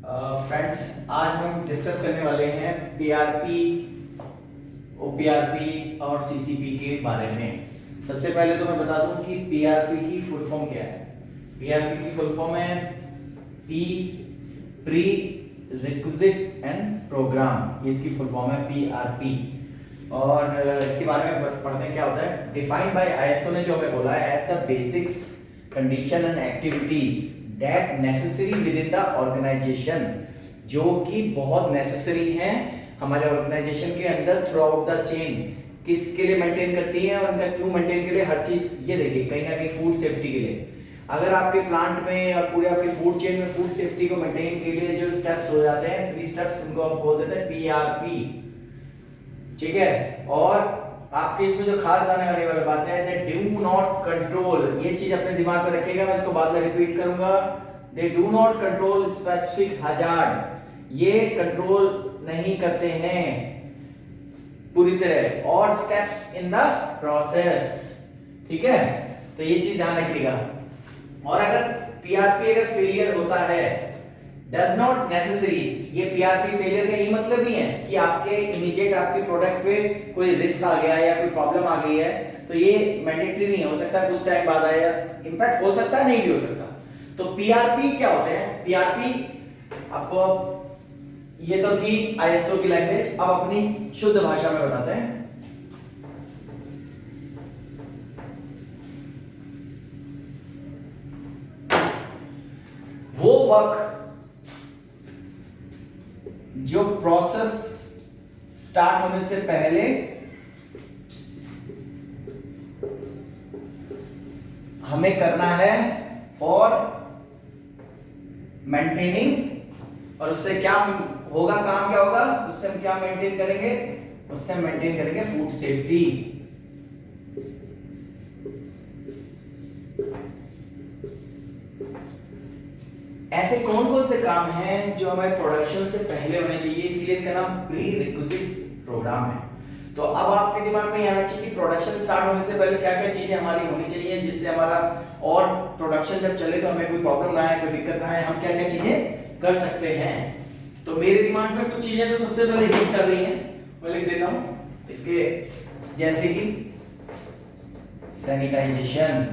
Friends, आज हम discuss करने वाले हैं पीआरपी, ओपीआरपी और सीसीपी के बारे में। सबसे पहले तो मैं बता दूं कि पीआरपी की फुल फॉर्म क्या है। पीआरपी की फुल फॉर्म है P prerequisite and program, ये इसकी फुल फॉर्म है पीआरपी। और इसके बारे में पढ़ते हैं क्या होता है। डिफाइंड बाय आईएसओ ने जो हमें बोला है as the basics condition and activities that necessary within the organization, जो कि बहुत नेसेसरी हैं हमारे ऑर्गेनाइजेशन के अंदर थ्रू आउट द चेन। किसके लिए मेंटेन करती है और उनका क्यों मेंटेन के लिए, हर चीज ये देखिए कहीं ना कहीं फूड सेफ्टी के लिए। अगर आपके प्लांट में और पूरे आपके फूड चेन में फूड सेफ्टी को मेंटेन के लिए जो स्टेप्स हो जाते हैं, 3 स्टेप्स, उनको हम बोल देते हैं पीआरपी, ठीक है। और आपके इसमें जो खास जानने वाली वाली बात है, दे डू नॉट कंट्रोल, ये चीज अपने दिमाग में रखिएगा, मैं इसको बाद में रिपीट करूंगा। They do not control specific hazard, ये कंट्रोल नहीं करते हैं पूरी तरह, और स्टेप्स इन द प्रोसेस, ठीक है। तो ये चीज ध्यान रखिएगा। और अगर पीआरपी अगर फेलियर होता है, डज नॉट नेसेसरी, ये पीआरपी फेलियर का ये मतलब नहीं है कि आपके इमीडिएट आपके प्रोडक्ट पे कोई रिस्क आ गया या कोई प्रॉब्लम आ गई है, तो ये मैंडेटरी नहीं हो सकता, कुछ टाइम बाद आया, इंपैक्ट हो सकता है, नहीं भी हो सकता। तो पीआरपी क्या होते हैं? पीआरपी आपको, ये तो थी आईएसओ की लैंग्वेज, अब अपनी शुद्ध भाषा में बताते हैं। वो वर्क जो प्रोसेस स्टार्ट होने से पहले हमें करना है फॉर मेंटेनिंग, और उससे क्या होगा, काम क्या होगा, उससे हम क्या मेंटेन करेंगे, उससे हम मेंटेन करेंगे फूड सेफ्टी। ऐसे कौन कौन से काम हैं जो हमारे प्रोडक्शन से पहले होने चाहिए, इसलिए इसका नाम प्री रिक्विजिट प्रोग्राम है। तो अब आपके दिमाग में आना चाहिए कि प्रोडक्शन स्टार्ट होने से पहले क्या क्या चीजें हमारी होनी चाहिए, जिससे हमारा और प्रोडक्शन जब चले तो हमें कोई प्रॉब्लम ना आए, कोई दिक्कत ना आए, हम क्या क्या चीजें कर सकते हैं। तो मेरे दिमाग में कुछ चीजें तो सबसे पहले हिट कर रही हैं, मैं लिख देता हूं इसके, जैसे कि सैनिटाइजेशन,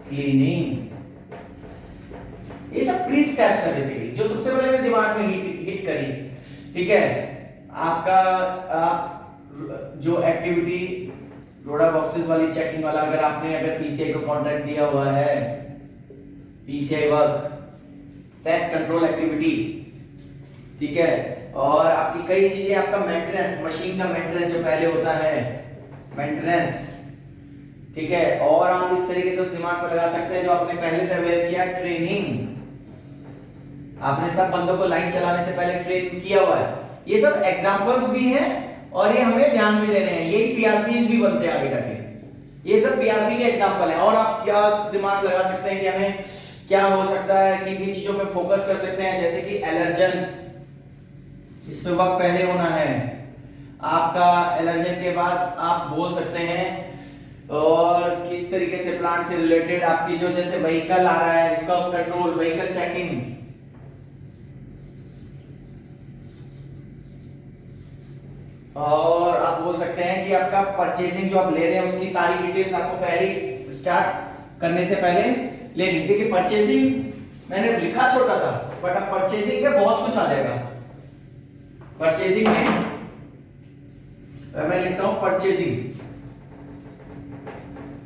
क्लीनिंग, ये सब प्री स्टेप्स है बेसिकली, जो सबसे पहले मेरे दिमाग में हिट करी, ठीक है। आपका जो एक्टिविटी रोडा बॉक्सेस वाली चेकिंग वाला, अगर पीसीआई को कॉन्ट्रैक्ट दिया हुआ है, PCI work, pest control activity, ठीक है। और आपकी कई चीजें, आपका मेंटेनेंस, मशीन का मेंटेनेंस जो पहले होता है, मेंटेनेंस, ठीक है। और आप इस तरीके से उस दिमाग पर लगा सकते हैं जो आपने पहले से अवेयर किया, ट्रेनिंग, आपने सब बंदों को लाइन चलाने से पहले ट्रेन किया हुआ है। ये सब एग्जांपल्स भी हैं और ये हमें ध्यान भी देने हैं, यही पीआरपीज भी बनते हैं आगे जाके। ये सब पीआरपी के एग्जांपल हैं। और आप क्या दिमाग लगा सकते हैं कि हमें क्या हो सकता है, किन चीजों पे फोकस कर सकते हैं, जैसे कि एलर्जन, इस पे वक्त पहले होना है आपका। एलर्जन के बाद आप बोल सकते हैं, और किस तरीके से प्लांट से रिलेटेड आपकी जो, जैसे व्हीकल आ रहा है उसका कंट्रोल, व्हीकल चेकिंग, और आप बोल सकते हैं कि आपका परचेजिंग जो आप ले रहे हैं उसकी सारी डिटेल्स आपको पहले ही स्टार्ट करने से पहले लेनी। देखिए परचेजिंग मैंने लिखा छोटा सा, बट अब परचेजिंग में बहुत कुछ आ जाएगा। परचेजिंग में मैं लिखता हूं परचेजिंग,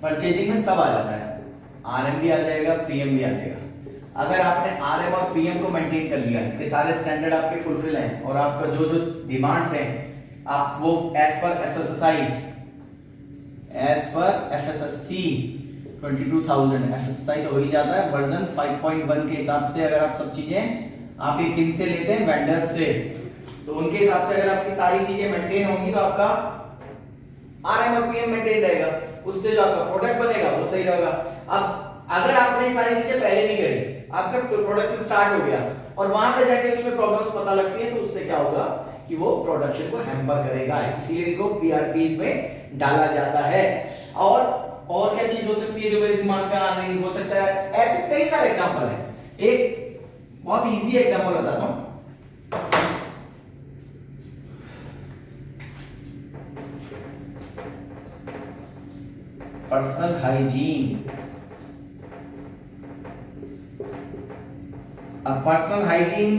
परचेजिंग में सब आ जाता है, आरएम भी आ जाएगा, पीएम भी आ जाएगा। अगर आपने आरएम और पीएम को मेंटेन कर लिया, इसके सारे स्टैंडर्ड आपके फुलफिल हैं, और आपका जो जो डिमांड्स हैं आप वो as per FSSAI, as per FSSC 22,000, FSSAI तो हो ही जाता है, वर्जन 5.1 के हिसाब से अगर आप सब चीजें आप ये किन से लेते हैं, वेंडर से, तो उनके हिसाब से अगर आपकी सारी चीजें मेंटेन होंगी तो आपका आरएम और पीएम मेंटेन रहेगा, उससे जो आपका प्रोडक्ट बनेगा वो सही रहेगा। अब अगर आपने सारी चीजें पहले नहीं करी, आपका प्रोडक्शन स्टार्ट हो गया और वहां पे जाके उसमें प्रॉब्लम्स पता लगती है, तो उससे क्या होगा कि वो प्रोडक्शन को हैम्पर करेगा, इसलिए इनको पीआरपीज में डाला जाता है। और क्या चीज हो सकती है जो मेरे दिमाग में आ रही हो सकता है, ऐसे कई सारे एग्जांपल हैं। एक बहुत इजी एग्जांपल बताता हूं। Personal hygiene. अब पर्सनल हाइजीन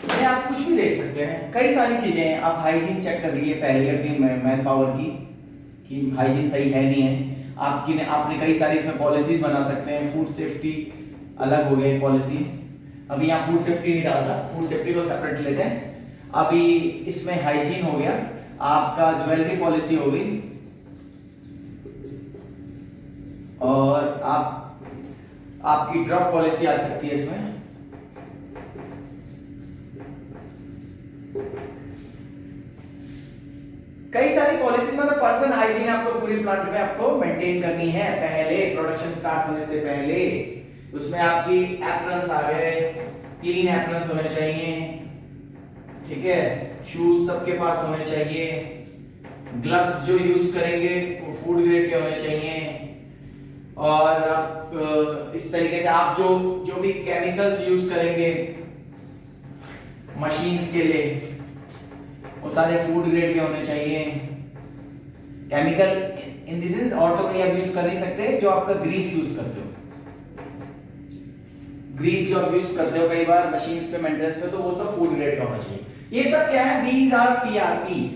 में आप कुछ भी देख सकते हैं, कई सारी चीजें हैं। आप हाइजीन चेक कर लीजिए पहले अपनी मैन पावर की कि हाइजीन सही है नहीं है। आपने कई सारी इसमें पॉलिसीज बना सकते हैं। फूड सेफ्टी अलग हो गई पॉलिसी, अभी यहाँ फूड सेफ्टी नहीं डालता, फूड सेफ्टी को सेपरेट लेते हैं। अभी इसमें हाइजीन हो गया, आपका ज्वेलरी पॉलिसी हो गई, और आपकी ड्रॉप पॉलिसी आ सकती है इसमें। कई सारी पॉलिसी, मतलब पर्सनल हाइजीन आपको पूरी प्लांट में आपको मेंटेन करनी है पहले, प्रोडक्शन स्टार्ट होने से पहले। उसमें आपकी एप्रन्स आ गए, क्लीन एप्रन्स होने चाहिए, ठीक है, शूज सबके पास होने चाहिए, ग्लव्स जो यूज करेंगे वो फूड ग्रेड के होने चाहिए, और आप इस तरीके से आप जो भी केमिकल्स यूज करेंगे मशीन्स के लिए वो सारे फूड ग्रेड के होने चाहिए। केमिकल इन द सेंस और तो कहीं आप यूज कर नहीं सकते, जो आपका ग्रीस यूज करते हो, ग्रीस जो आप यूज करते हो कई बार मशीन्स पे मेंटेनेंस पे, तो वो सब फूड ग्रेड का होना चाहिए। ये सब क्या है, दीज आर पीआरपीस।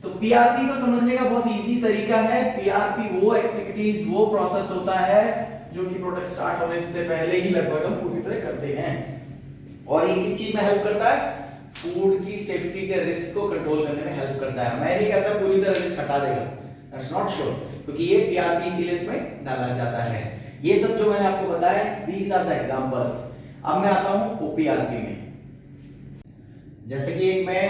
तो पीआरपी को समझने का बहुत इजी तरीका है, पीआरपी वो एक्टिविटीज, वो प्रोसेस होता है जो कि प्रोडक्ट स्टार्ट होने से पहले ही लगभग हम पूरी तरह करते हैं। और ये किस चीज में हेल्प करता है, फूड की सेफ्टी के रिस्क को कंट्रोल करने में हेल्प करता है। मैं नहीं कहता पूरी तरह रिस्क हटा देगा, दैट्स नॉट श्योर, क्योंकि ये पीआरपी इसीलिए इसमें डाला जाता है। ये सब जो मैंने आपको बताया, दीज आर द एग्जांपल्स। अब मैं आता हूं ओपीआरपी में। जैसे कि एक मैं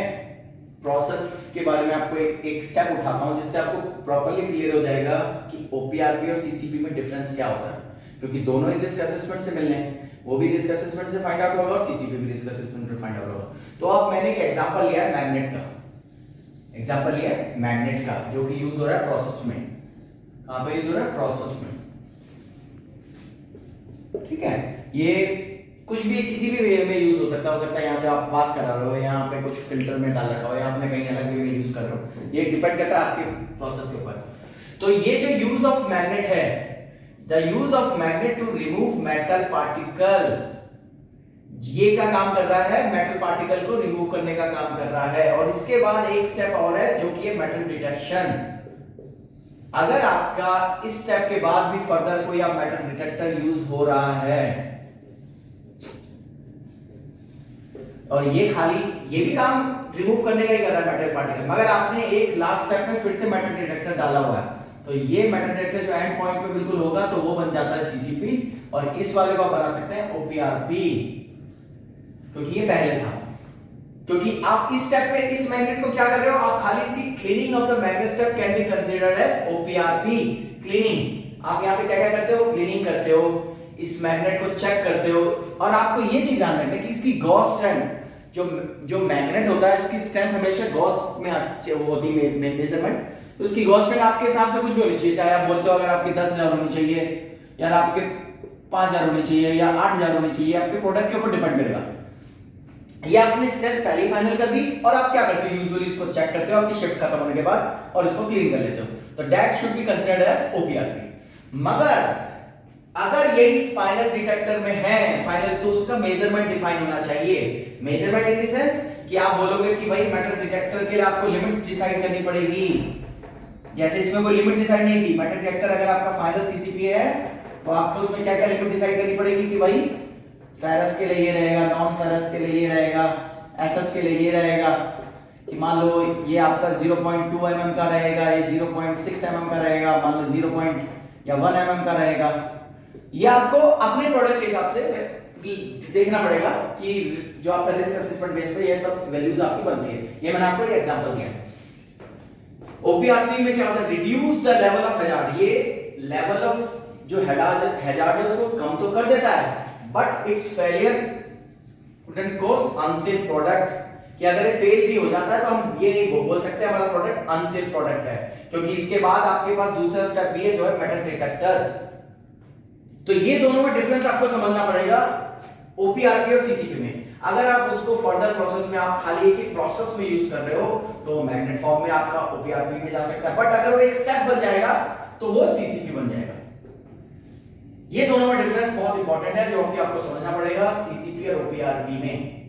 प्रोसेस के बारे में आपको एक स्टेप उठाता हूं जिससे आपको प्रॉपर्ली क्लियर हो जाएगा कि ओपीआरपी और सीसीपी में डिफरेंस क्या होता है, क्योंकि दोनों ही रिस्क असेसमेंट से मिलने हैं। वो भी रिस्क असेसमेंट से फाइंड आउट होगा और सीसीपी भी रिस्क असेसमेंट से फाइंड आउट होगा। तो अब मैंने एक एग्जांपल लिया है मैग्नेट का, एग्जांपल लिया है मैग्नेट का, जो कि यूज हो रहा है प्रोसेस में। कहां पे यूज हो रहा है, प्रोसेस में, ठीक है। ये कुछ भी किसी भी वे में यूज हो सकता है यहाँ से आप पास करा रहे हो, यहाँ पे कुछ फिल्टर में डाल रखा हो, या आपने कहीं अलग वे में यूज कर रहे हो, ये डिपेंड करता है आपके प्रोसेस के ऊपर। तो ये जो यूज ऑफ मैग्नेट है, the use of magnet to remove metal particle, ये क्या काम कर रहा है, मेटल पार्टिकल को रिमूव करने का काम कर रहा है। और इसके बाद एक स्टेप और है जो कि है मेटल डिटेक्शन। अगर आपका इस स्टेप के बाद भी फर्दर कोई आप मेटल डिटेक्टर यूज हो रहा है, और ये खाली ये भी काम रिमूव करने का ही कर रहा है मेटल पार्टिकल, मगर आपने एक लास्ट स्टेप में फिर से मेटल डिटेक्टर डाला हुआ है, तो ये मेटल डिटेक्टर जो एंड पॉइंट पे बिल्कुल होगा तो वो बन जाता है सीसीपी, और इस वाले को आप बना सकते हैं ओपीआरपी, क्योंकि ये पहले था। क्योंकि आप इस स्टेप पे इस मैग्नेट को क्या कर रहे हो, आप खाली इसकी cleaning of the magnet step can be considered as OPRP, cleaning. आप यहाँ पे क्या क्या करते हो, क्लीनिंग करते हो, इस मैग्नेट को चेक करते हो, और आपको ये चीज ध्यान रखना कि इसकी गॉस स्ट्रेंथ, जो मैग्नेट होता है उसकी स्ट्रेंथ हमेशा गॉस में अच्छे वो होती है मेजरमेंट, तो उसकी गॉस स्ट्रेंथ आपके हिसाब से कुछ भी होनी चाहिए, चाहे आप बोलते हो अगर आपकी 10,000 होनी चाहिए, या आपके 5,000 होनी चाहिए, या 8,000 होनी चाहिए, आपके प्रोडक्ट के ऊपर डिपेंड करेगा। ये आपने स्ट्रेंथ पहले ही फाइनल कर दी, और आप क्या करते हो, यूजुअली इसको चेक करते हो आपकी शिफ्ट खत्म होने के बाद, और इसको क्लीन कर लेते हो, तो that should be considered as OPRP. मगर अगर यही फाइनल डिटेक्टर में है फाइनल, तो उसका मेजरमेंट डिफाइन होना चाहिए। मेजरमेंट इन द सेंस कि आप बोलोगे कि भाई मेटल डिटेक्टर के लिए आपको लिमिट्स डिसाइड करनी पड़ेगी, जैसे इसमें कोई लिमिट डिसाइड नहीं थी। मेटल डिटेक्टर अगर आपका फाइनल सीसीपी है तो आपको उसमें क्या क्या लिमिट डिसाइड करनी पड़ेगी कि भाई फेरस के लिए ये रहेगा, नॉन फेरस के लिए ये रहेगा, एसएस के लिए ये रहेगा, कि मान लो ये आपका 0.2 mm का रहेगा, ये 0.6 mm का रहेगा, मान लो 0.1 mm का रहेगा। ये आपको अपने प्रोडक्ट के हिसाब से देखना पड़ेगा कि जो आपका रिस्क असेसमेंट बेस पे ये सब वैल्यूज आपकी बनती है। ये मैंने आपको एक एग्जांपल दिया। ओपीआरपी में क्या होता है, reduce the level of hazard, ये लेवल ऑफ जो हैजार्ड है उसको कम तो कर देता है, but it's failure wouldn't cause unsafe product, कि अगर ये फेल भी हो जाता है तो हम ये नहीं बोल सकते हमारा प्रोडक्ट अनसेफ प्रोडक्ट है, क्योंकि इसके बाद आपके पास दूसरा स्टेप भी है जो है मेटल डिटेक्टर। तो ये दोनों में डिफरेंस आपको समझना पड़ेगा ओपीआरपी और सीसीपी में। अगर आप उसको फर्दर प्रोसेस में आप खाली एक ही प्रोसेस में यूज कर रहे हो तो मैग्नेट फॉर्म में आपका ओपीआरपी में जा सकता है, बट अगर वो एक स्टेप बन जाएगा तो वो सीसीपी बन जाएगा। ये दोनों में डिफरेंस बहुत इंपॉर्टेंट है जो कि आपको समझना पड़ेगा सीसीपी और ओपीआरपी में।